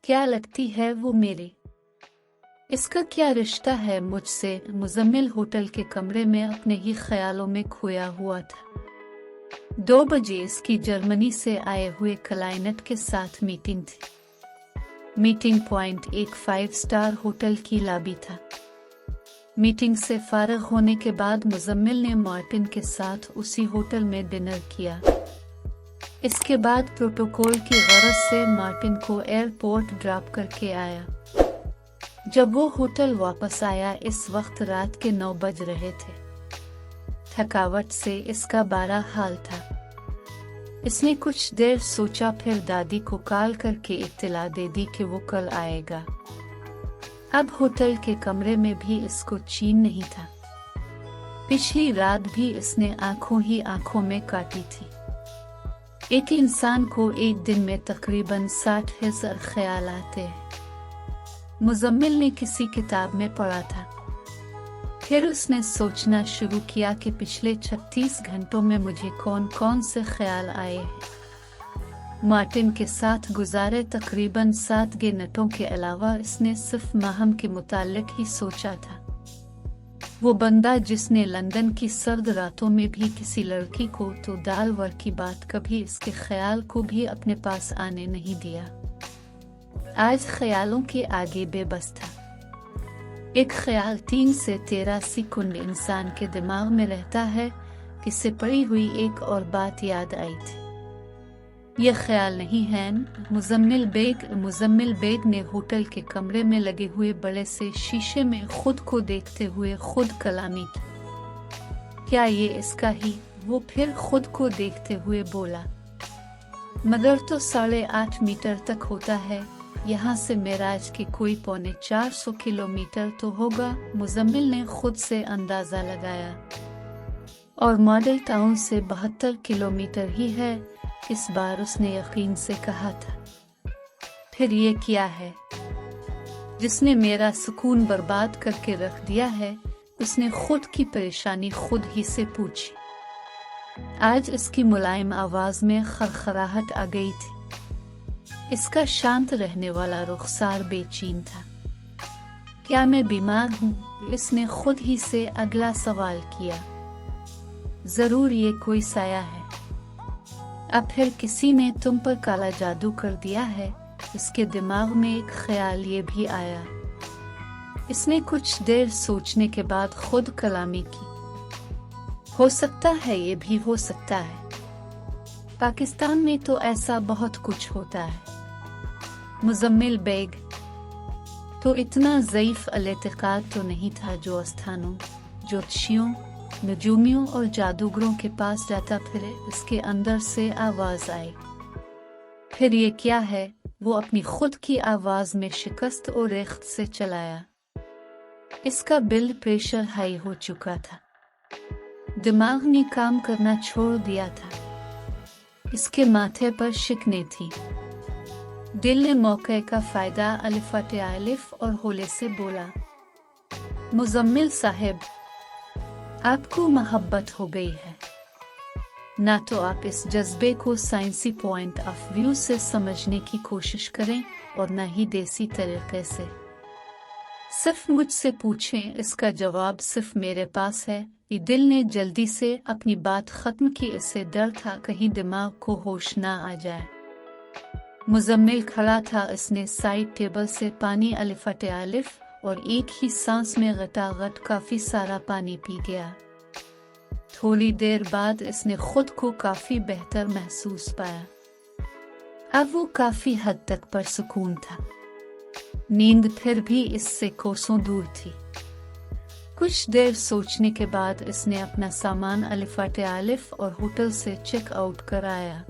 क्या लगती है वो मेरी? इसका क्या रिश्ता है मुझसे? मुजम्मिल होटल के कमरे में अपने ही ख्यालों में खोया हुआ था। 2 बजे इसकी जर्मनी से आए हुए क्लाइंट के साथ मीटिंग थी। मीटिंग पॉइंट एक 5 स्टार होटल की लॉबी था। मीटिंग से फारग होने के बाद मुजम्मिल ने मार्टिन के साथ उसी होटल में डिनर किया। इसके बाद प्रोटोकॉल की गरज से मार्टिन को एयरपोर्ट ड्रॉप करके आया। जब वो होटल वापस आया इस वक्त रात के 9 बज रहे थे। थकावट से इसका बुरा हाल था। इसने कुछ देर सोचा, फिर दादी को कॉल करके इत्तला दे दी कि वो कल आएगा। अब होटल के कमरे में भी इसको चैन नहीं था। पिछली रात भी इसने आंखों ही आंखों में काटी थी। एक इंसान को एक दिन में तकरीबन 60,000 ख्याल आते हैं। मुजम्मिल ने किसी किताब में पढ़ा था। फिर उसने सोचना शुरू किया कि पिछले 36 घंटों में मुझे कौन कौन से ख्याल आए हैं। मार्टिन के साथ गुजारे तकरीबन 7 घंटों के अलावा इसने सिर्फ माहम के मुताल्लिक ही सोचा था। वो बंदा जिसने लंदन की सर्द रातों में भी किसी लड़की को तो दाल वर की बात कभी इसके ख्याल को भी अपने पास आने नहीं दिया, आज ख्यालों के आगे बेबस था। एक ख्याल 3 से 13 सेकंड इंसान के दिमाग में रहता है। किससे पड़ी हुई एक और बात याद आई थी। यह ख्याल नहीं है मुजम्मिल बेग ने होटल के कमरे में लगे हुए बड़े से शीशे में खुद को देखते हुए खुद कलामी की। क्या ये इसका ही? वो फिर खुद को देखते हुए बोला, मगर तो 8.5 मीटर तक होता है। यहाँ से मेराज के कोई 450 किलोमीटर तो होगा। मुजम्मिल ने खुद से अंदाजा लगाया। और मॉडल टाउन से 72 किलोमीटर ही है। इस बार उसने यकीन से कहा था। फिर ये क्या है जिसने मेरा सुकून बर्बाद करके रख दिया है? उसने खुद की परेशानी खुद ही से पूछी। आज इसकी मुलायम आवाज में खरखराहट आ गई थी। इसका शांत रहने वाला रुखसार बेचैन था। क्या मैं बीमार हूँ? इसने खुद ही से अगला सवाल किया। जरूर ये कोई साया है। अब फिर किसी ने तुम पर काला जादू कर दिया है। इसके दिमाग में एक ख्याल ये भी आया। इसने कुछ देर सोचने के बाद खुद कलामी की। हो सकता है, ये भी हो सकता है। पाकिस्तान में तो ऐसा बहुत कुछ होता है। मुजम्मिल बेग तो इतना ज़ईफ़ अल-एतिक़ाद तो नहीं था जो स्थानों, ज्योतिषियों, नजूमियों और जादूगरों के पास जाता फिरे। इसके अंदर से आवाज आई। फिर ये क्या है? वो अपनी खुद की आवाज में शिकस्त और रेख्त से चलाया। इसका ब्लड प्रेशर हाई हो चुका था। दिमाग ने काम करना छोड़ दिया था। इसके माथे पर शिकने थी। दिल ने मौके का फायदा अलिफ और होले से बोला, मुजम्मिल साहब, आपको मोहब्बत हो गई है। ना तो आप इस जज्बे को साइंसी पॉइंट ऑफ व्यू से समझने की कोशिश करें और न ही देसी तरीके से। सिर्फ मुझसे पूछें, इसका जवाब सिर्फ मेरे पास है। ये दिल ने जल्दी से अपनी बात खत्म की। इससे डर था कहीं दिमाग को होश ना आ जाए। मुजम्मिल खड़ा था। इसने साइड टेबल से पानी अलिफ और एक ही सांस में गटागट काफी सारा पानी पी गया। थोड़ी देर बाद इसने खुद को काफी बेहतर महसूस पाया। अब वो काफी हद तक परसुकून था। नींद फिर भी इससे कोसों दूर थी। कुछ देर सोचने के बाद इसने अपना सामान अलिफ और होटल से चेक आउट कराया।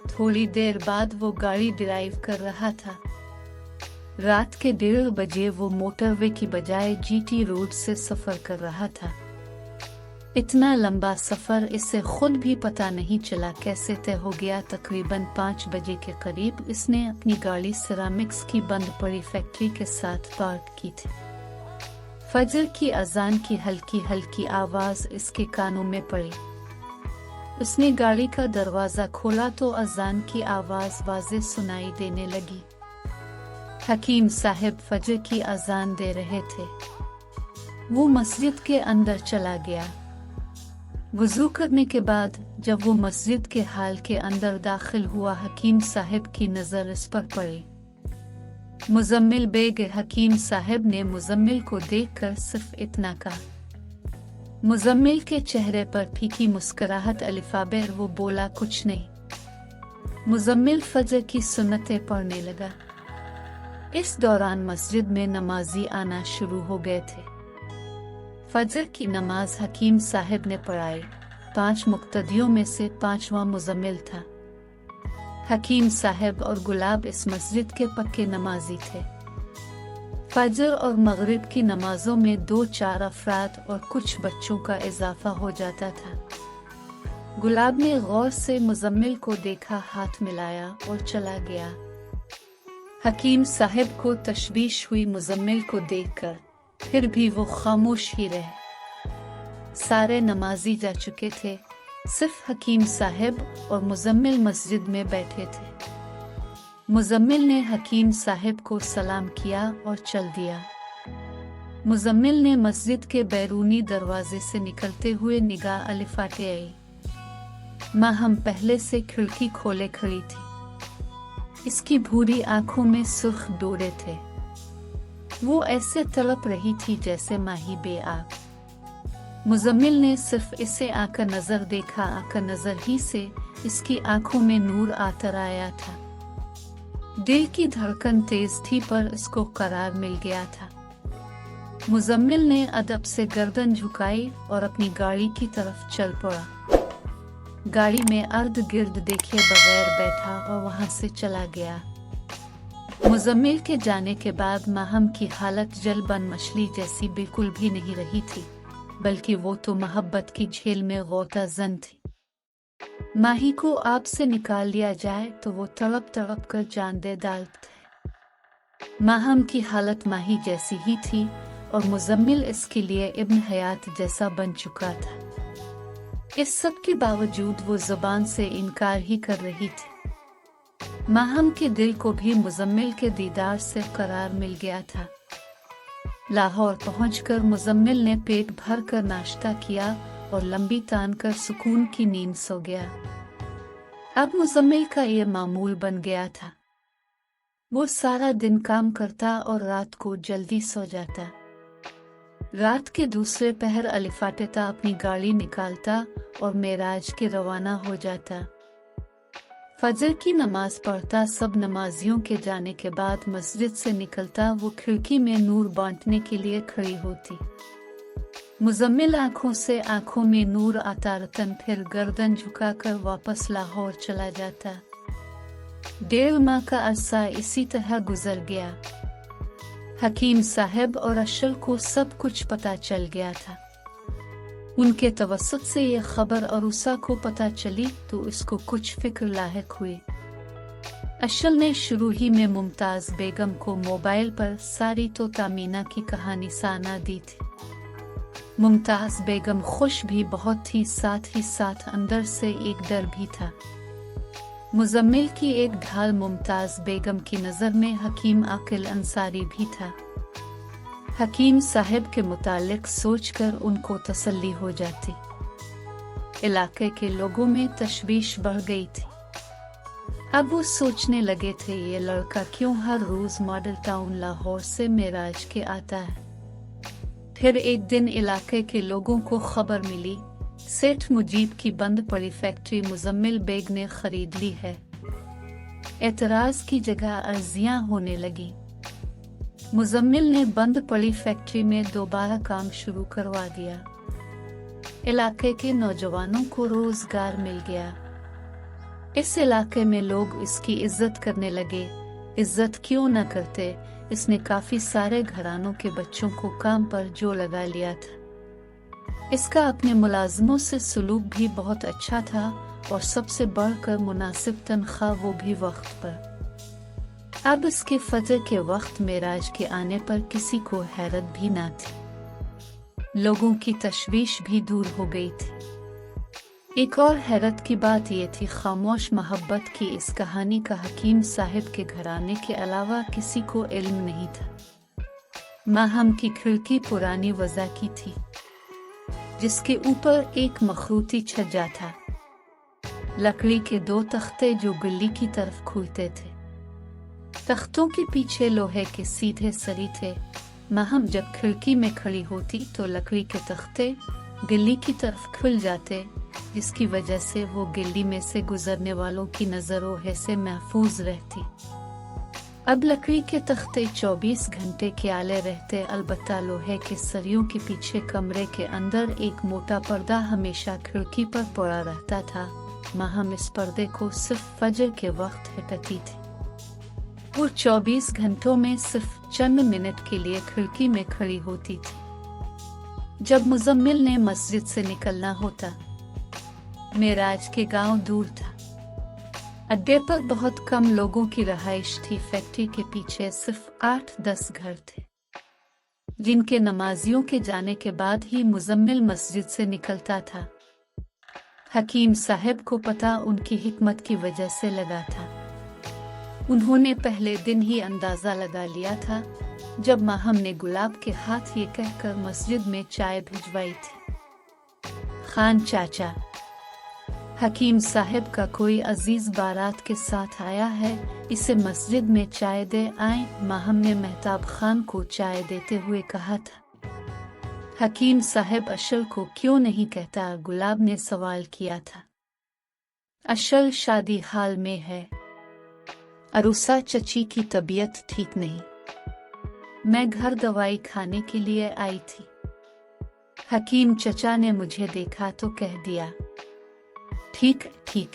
थोड़ी देर बाद वो गाड़ी ड्राइव कर रहा था। रात के 1:30 बजे वो मोटरवे की बजाय जीटी रोड से सफर कर रहा था। इतना लंबा सफर इसे खुद भी पता नहीं चला कैसे तय हो गया। तकरीबन 5 बजे के करीब इसने अपनी गाड़ी सिरामिक्स की बंद पड़ी फैक्ट्री के साथ पार्क की थी। फजर की अजान की हल्की हल्की आवाज इसके कानों में पड़ी। उसने गाड़ी का दरवाजा खोला तो अजान की आवाज वाज़े सुनाई देने लगी। हकीम साहब फजर की अजान दे रहे थे। वो मस्जिद के अंदर चला गया। वुजू करने के बाद जब वो मस्जिद के हाल के अंदर दाखिल हुआ, हकीम साहब की नज़र इस पर पड़ी। मुजम्मिल बेग। हकीम साहब ने मुजम्मिल को देखकर सिर्फ इतना कहा। मुजम्मिल के चेहरे पर फीकी मुस्कुराहट अलिफाबेर। वो बोला कुछ नहीं। मुजम्मिल फजर की सुन्नतें पढ़ने लगा। इस दौरान मस्जिद में नमाजी आना शुरू हो गए थे। फजर की नमाज हकीम साहब ने पढ़ाई। 5 मुक्तदियों में से 5वां मुजम्मिल था। हकीम साहब और गुलाब इस मस्जिद के पक्के नमाजी थे। फजर और मगरिब की नमाजों में 2-4 अफराद और कुछ बच्चों का इजाफा हो जाता था। गुलाब ने गौर से मुजम्मिल को देखा, हाथ मिलाया और चला गया। हकीम साहब को तशवीश हुई मुजम्मिल को देखकर, फिर भी वो खामोश ही रहे। सारे नमाजी जा चुके थे, सिर्फ हकीम साहब और मुजम्मिल मस्जिद में बैठे थे। मुजम्मिल ने हकीम साहब को सलाम किया और चल दिया। मुजम्मिल ने मस्जिद के बैरूनी दरवाजे से निकलते हुए निगाह अलिफाटे आई। माँ हम पहले से खिड़की खोले खड़ी थी। इसकी भूरी आंखों में सुर्ख डोरे थे। वो ऐसे तड़प रही थी जैसे माही बेआब। मुजम्मिल ने सिर्फ इसे आकर नजर देखा। आकर नजर ही से इसकी आंखों में नूर आतर आया था। दिल की धड़कन तेज थी पर इसको करार मिल गया था। मुजम्मिल ने अदब से गर्दन झुकाई और अपनी गाड़ी की तरफ चल पड़ा। गाड़ी में अर्ध गिर्द देखे बगैर बैठा और वहां से चला गया। मुजम्मिल के जाने के बाद माहम की हालत जलबन मछली जैसी बिल्कुल भी नहीं रही थी, बल्कि वो तो मोहब्बत की झील में गोता जन थी। माही को आग से निकाल लिया जाए तो वो तड़प तड़प कर जान दे डालते। माहम की हालत माही जैसी ही थी और मुजम्मिल इसके लिए इब्न हयात जैसा बन चुका था। इस सब के बावजूद वो जुबान से इनकार ही कर रही थी। माहम के दिल को भी मुजम्मिल के दीदार से करार मिल गया था। लाहौर पहुंचकर मुजम्मिल ने पेट भर कर नाश्ता किया और लंबी तान कर सुकून की नींद सो गया। अब मुजम्मिल का ये मामूल बन गया था। वो सारा दिन काम करता और रात को जल्दी सो जाता। रात के दूसरे पहर अलिफाटेता अपनी गाड़ी निकालता और मेराज के रवाना हो जाता। फजर की नमाज पढ़ता। सब नमाजियों के जाने के बाद मस्जिद से निकलता। वो खिड़की में नूर बांटने के लिए खड़ी होती। मुजम्मिल आंखों से आंखों में नूर आता रतन फिर गर्दन झुकाकर वापस लाहौर चला जाता। 1.5 माह का अरसा इसी तरह गुजर गया। हकीम साहब और अशल को सब कुछ पता चल गया था। उनके तवस्सुत से ये खबर अरूसा को पता चली तो इसको कुछ फिक्र लाहिक हुई। अशल ने शुरू ही में मुमताज बेगम को मोबाइल पर सारी तो तामीना की कहानी साना दी थी। मुमताज बेगम खुश भी बहुत थी, साथ ही साथ अंदर से एक डर भी था। मुजम्मिल की एक ढाल मुमताज बेगम की नज़र में हकीम आकिल अंसारी भी था। हकीम साहब के मुतालिक सोचकर उनको तसल्ली हो जाती। इलाके के लोगों में तशवीश बढ़ गई थी। अब वो सोचने लगे थे ये लड़का क्यों हर रोज मॉडल टाउन लाहौर से मेराज के आता है। फिर एक दिन इलाके के लोगों को खबर मिली सेठ मुजीब की बंद पड़ी फैक्ट्री मुजम्मिल बेग ने खरीद ली है। एतराज की जगह अर्जियां होने लगी। मुजम्मिल ने बंद पड़ी फैक्ट्री में दोबारा काम शुरू करवा दिया। इलाके के नौजवानों को रोजगार मिल गया। इस इलाके में लोग इसकी इज्जत करने लगे। इज्जत क्यों न करते, इसने काफी सारे घरानों के बच्चों को काम पर जो लगा लिया था। इसका अपने मुलाजमों से सलूक भी बहुत अच्छा था और सबसे बढ़कर मुनासिब तनख्वाह, वो भी वक्त पर। अब इसके फजर के वक्त मेराज के आने पर किसी को हैरत भी ना थी। लोगों की तशवीश भी दूर हो गई थी। एक और हैरत की बात ये थी, खामोश मोहब्बत की इस कहानी का हकीम साहब के घराने के अलावा किसी को इल्म नहीं था। माहम की खिड़की पुरानी वज़ा की थी, जिसके ऊपर एक मखरूती छज्जा था, लकड़ी के 2 तख्ते जो गली की तरफ खुलते थे। तख्तों के पीछे लोहे के सीधे सरी थे। माहम जब खिड़की में खड़ी होती तो लकड़ी के तख्ते गली की तरफ खुल जाते, जिसकी वजह से वो गली में से गुजरने वालों की नजरों से महफूज रहती। अब लकड़ी के तख्ते 24 घंटे के आले रहते, अलबत्ता लोहे के सरियों के पीछे कमरे के अंदर एक मोटा पर्दा हमेशा खिड़की पर पड़ा रहता था। माहम इस पर्दे को सिर्फ फजर के वक्त हटाती थी। वो 24 घंटों में सिर्फ चंद मिनट के लिए खिड़की में खड़ी होती थी। जब मुजम्मिल ने मस्जिद से निकलना होता, मेराज के गांव दूर था। अड्डे पर बहुत कम लोगों की रहाइश थी। फैक्ट्री के पीछे सिर्फ 8-10 घर थे, जिनके नमाजियों के जाने के बाद ही मुजम्मिल मस्जिद से निकलता था। हकीम साहब को पता उनकी हिकमत की वजह से लगा था। उन्होंने पहले दिन ही अंदाजा लगा लिया था, जब माहम ने गुलाब के हाथ ये कहकर मस्जिद में चाय भिजवाई थी, खान चाचा, हकीम साहब का कोई अजीज बारात के साथ आया है, इसे मस्जिद में चाय दे आए। माहम ने मेहताब खान को चाय देते हुए कहा था। हकीम साहब अशल को क्यों नहीं कहता, गुलाब ने सवाल किया था। अशल शादी हाल में है, अरुसा चची की तबीयत ठीक नहीं, मैं घर दवाई खाने के लिए आई थी। हकीम चचा ने मुझे देखा तो कह दिया, ठीक ठीक,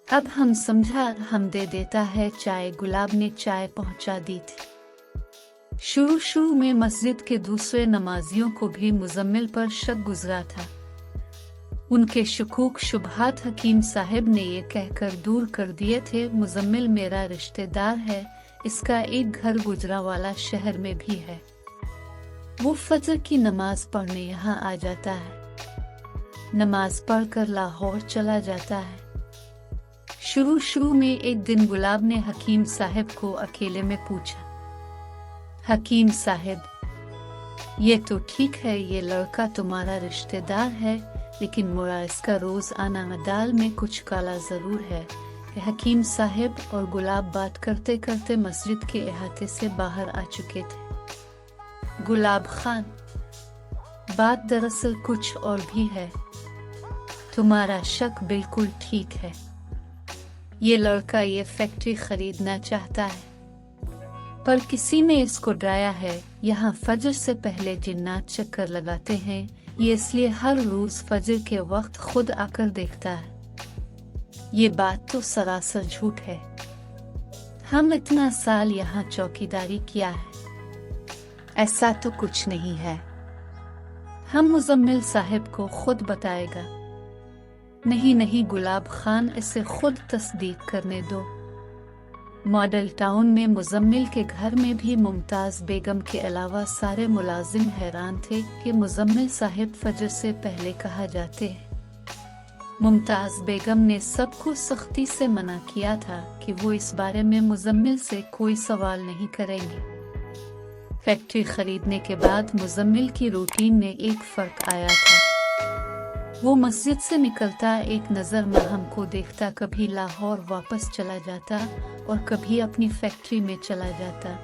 अब हम समझा, हम दे देता है चाय। गुलाब ने चाय पहुंचा दी थी। शुरू में मस्जिद के दूसरे नमाजियों को भी मुजम्मिल पर शक गुजरा था। उनके शुकूक शुबहात हकीम साहब ने ये कहकर दूर कर दिए थे, मुजम्मिल मेरा रिश्तेदार है, इसका एक घर गुजरावाला शहर में भी है, वो फजर की नमाज पढ़ने यहाँ आ जाता है, नमाज पढ़कर लाहौर चला जाता है। शुरू में एक दिन गुलाब ने हकीम साहब को अकेले में पूछा, हकीम साहब, ये तो ठीक है, ये लड़का तुम्हारा रिश्तेदार है, लेकिन मोरा इसका रोज आना मदाल में कुछ काला जरूर है। हकीम साहब और गुलाब बात करते करते मस्जिद के अहाते से बाहर आ चुके थे। गुलाब खान, बात दरअसल कुछ और भी है, तुम्हारा शक बिल्कुल ठीक है, ये लड़का ये फैक्ट्री खरीदना चाहता है, पर किसी ने इसको डराया है। यहाँ फजर से पहले जिन्नात चक्कर लगाते हैं, ये इसलिए हर रोज फजर के वक्त खुद आकर देखता है। ये बात तो सरासर झूठ है, हम इतना साल यहाँ चौकीदारी किया है, ऐसा तो कुछ नहीं है। हम मुजम्मिल साहब को खुद बताएगा। नहीं गुलाब खान, इसे खुद तस्दीक करने दो। मॉडल टाउन में मुजम्मिल के घर में भी मुमताज बेगम के अलावा सारे मुलाजिम हैरान थे कि मुजम्मिल साहब फजर से पहले कहाँ जाते हैं। मुमताज बेगम ने सबको सख्ती से मना किया था कि वो इस बारे में मुजम्मिल से कोई सवाल नहीं करेंगे। फैक्ट्री खरीदने के बाद मुजम्मिल की रूटीन में एक फर्क आया था। वो मस्जिद से निकलता, एक नज़र माहम को देखता, कभी लाहौर वापस चला जाता और कभी अपनी फैक्ट्री में चला जाता,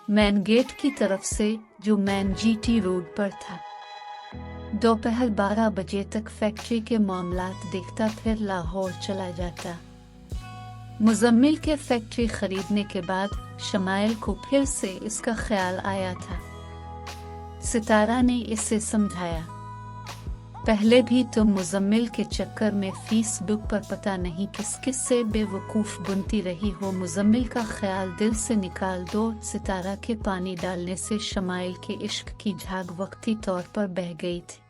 मैन गेट की तरफ से, जो मैन जीटी रोड पर था। दोपहर 12 बजे तक फैक्ट्री के मामलात देखता, फिर लाहौर चला जाता। मुजम्मिल के फैक्ट्री खरीदने के बाद शमाइल को फिर से इसका ख्याल आया था। सितारा ने इसे समझाया, पहले भी तुम मुजम्मिल के चक्कर में फेसबुक पर पता नहीं किस किस से बेवकूफ़ बुनती रही हो। मुजम्मिल का ख्याल दिल से निकाल दो। सितारा के पानी डालने से शमाइल के इश्क की झाग वक्ती तौर पर बह गई थी।